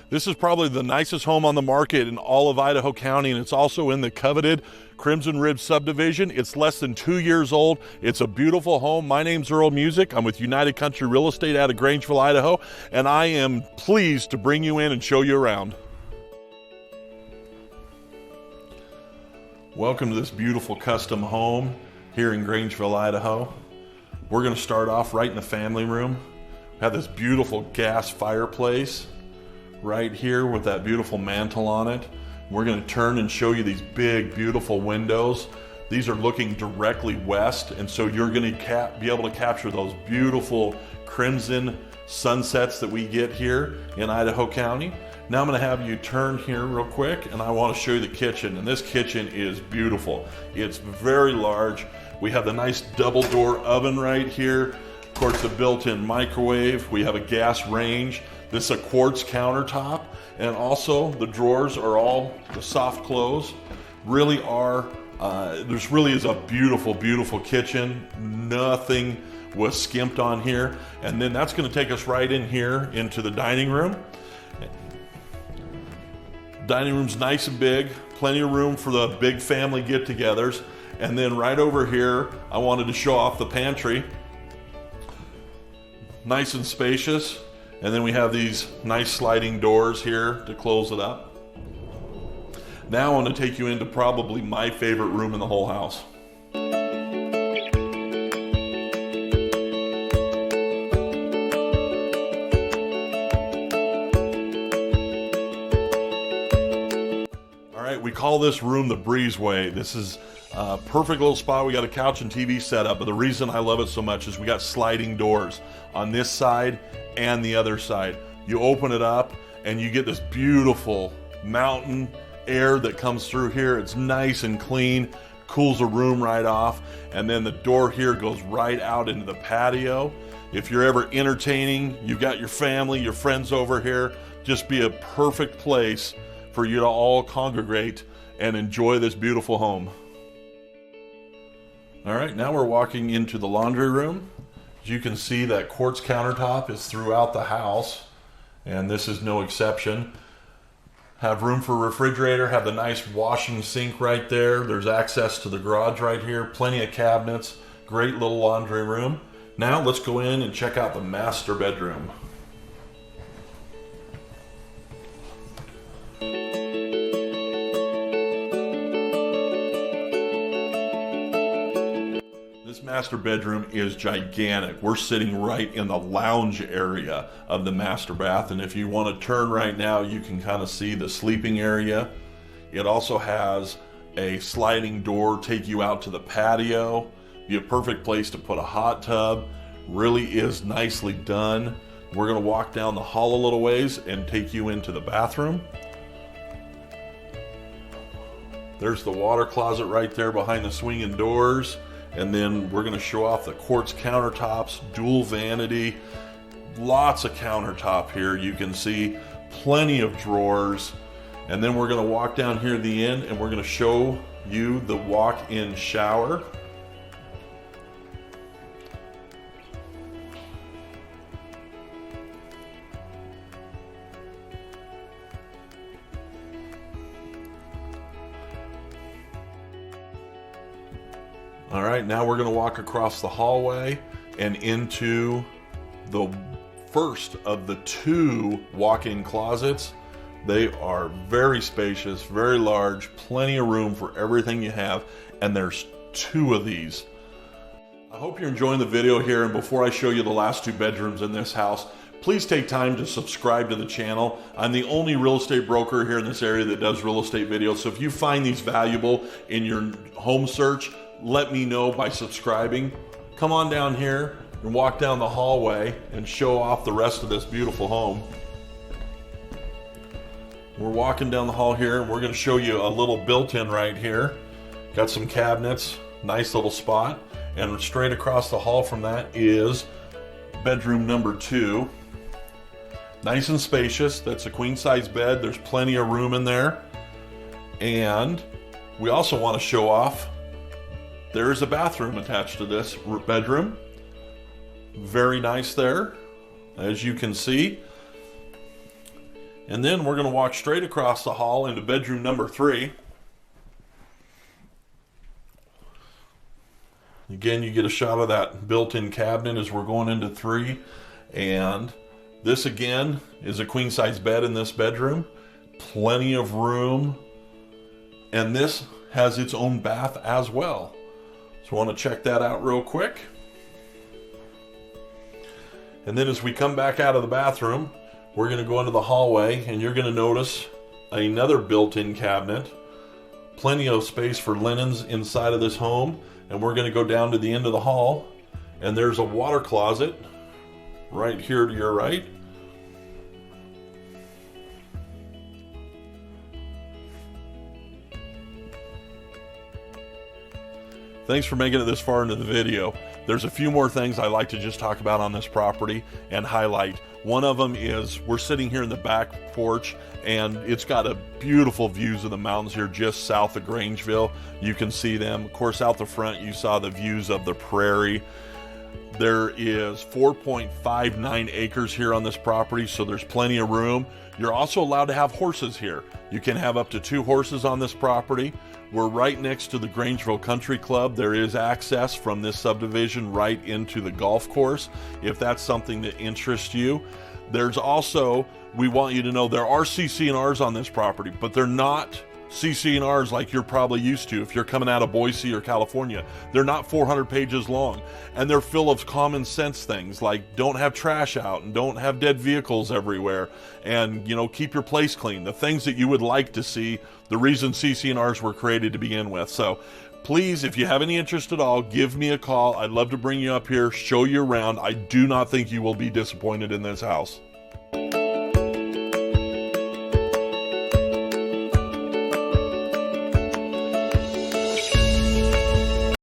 This is probably the nicest home on the market in all of Idaho County, and it's also in the coveted Crimson Ridge subdivision. It's less than 2 years old. It's a beautiful home. My name's Earl Musick. I'm with United Country Real Estate out of Grangeville, Idaho, and I am pleased to bring you in and show you around. Welcome to this beautiful custom home here in Grangeville, Idaho. We're going to start off right in the family room. We have this beautiful gas fireplace right here with that beautiful mantle on it. We're going to turn and show you these big, beautiful windows. These are looking directly west, and so you're going to be able to capture those beautiful crimson sunsets that we get here in Idaho County. Now I'm going to have you turn here real quick, and I want to show you the kitchen. And this kitchen is beautiful. It's very large. We have the nice double door oven right here. Of course, the built-in microwave. We have a gas range. This is a quartz countertop, and also the drawers are all the soft close. Really are, this really is a beautiful, beautiful kitchen. Nothing was skimped on here. And then that's going to take us right in here into the dining room. Dining room's nice and big, plenty of room for the big family get-togethers. And then right over here, I wanted to show off the pantry. Nice and spacious. And then we have these nice sliding doors here to close it up. Now I want to take you into probably my favorite room in the whole house. All right, we call this room the breezeway. This is a perfect little spot. We got a couch and TV set up, but the reason I love it so much is we got sliding doors on this side and the other side. You open it up and you get this beautiful mountain air that comes through here. It's nice and clean, cools the room right off. And then the door here goes right out into the patio. If you're ever entertaining, you've got your family, your friends over here, just be a perfect place for you to all congregate and enjoy this beautiful home. All right, now we're walking into the laundry room. As you can see, that quartz countertop is throughout the house, and this is no exception. Have room for refrigerator, have the nice washing sink right there. There's access to the garage right here, plenty of cabinets, great little laundry room. Now let's go in and check out the master bedroom. This master bedroom is gigantic. We're sitting right in the lounge area of the master bath, and if you want to turn right now, you can kind of see the sleeping area. It also has a sliding door take you out to the patio. Be a perfect place to put a hot tub. Really is nicely done. We're going to walk down the hall a little ways and take you into the bathroom. There's the water closet right there behind the swinging doors. And then we're going to show off the quartz countertops, dual vanity, lots of countertop here. You can see plenty of drawers. And then we're going to walk down here at the end and we're going to show you the walk-in shower. All right, now we're going to walk across the hallway and into the first of the two walk-in closets. They are very spacious, very large, plenty of room for everything you have, and there's two of these. I hope you're enjoying the video here, and before I show you the last two bedrooms in this house, please take time to subscribe to the channel. I'm the only real estate broker here in this area that does real estate videos, so if you find these valuable in your home search, let me know by subscribing. Come on down here and walk down the hallway and show off the rest of this beautiful home. We're walking down the hall here and we're going to show you a little built-in right here. Got some cabinets, nice little spot, and straight across the hall from that is bedroom number 2. Nice and spacious. That's a queen size bed. There's plenty of room in there. And we also want to show off, there is a bathroom attached to this bedroom. Very nice there, as you can see. And then we're going to walk straight across the hall into bedroom number 3. Again, you get a shot of that built-in cabinet as we're going into 3. And this again is a queen-size bed in this bedroom. Plenty of room. And this has its own bath as well. So I want to check that out real quick. And then as we come back out of the bathroom, we're going to go into the hallway, and you're going to notice another built-in cabinet. Plenty of space for linens inside of this home. And we're going to go down to the end of the hall, and there's a water closet right here to your right. Thanks for making it this far into the video. There's a few more things I like to just talk about on this property and highlight. One of them is we're sitting here in the back porch, and it's got a beautiful views of the mountains here just south of Grangeville. You can see them. Of course, out the front, you saw the views of the prairie. There is 4.59 acres here on this property, so there's plenty of room. You're also allowed to have horses here. You can have up to 2 horses on this property. We're right next to the Grangeville Country Club. There is access from this subdivision right into the golf course, if that's something that interests you. There's also, we want you to know, there are CC&Rs on this property, but they're not CC&Rs like you're probably used to if you're coming out of Boise or California. They're not 400 pages long, and they're full of common sense things like don't have trash out and don't have dead vehicles everywhere, and keep your place clean. The things that you would like to see, the reason CC&Rs were created to begin with. So please, if you have any interest at all, give me a call. I'd love to bring you up here, show you around. I do not think you will be disappointed in this house.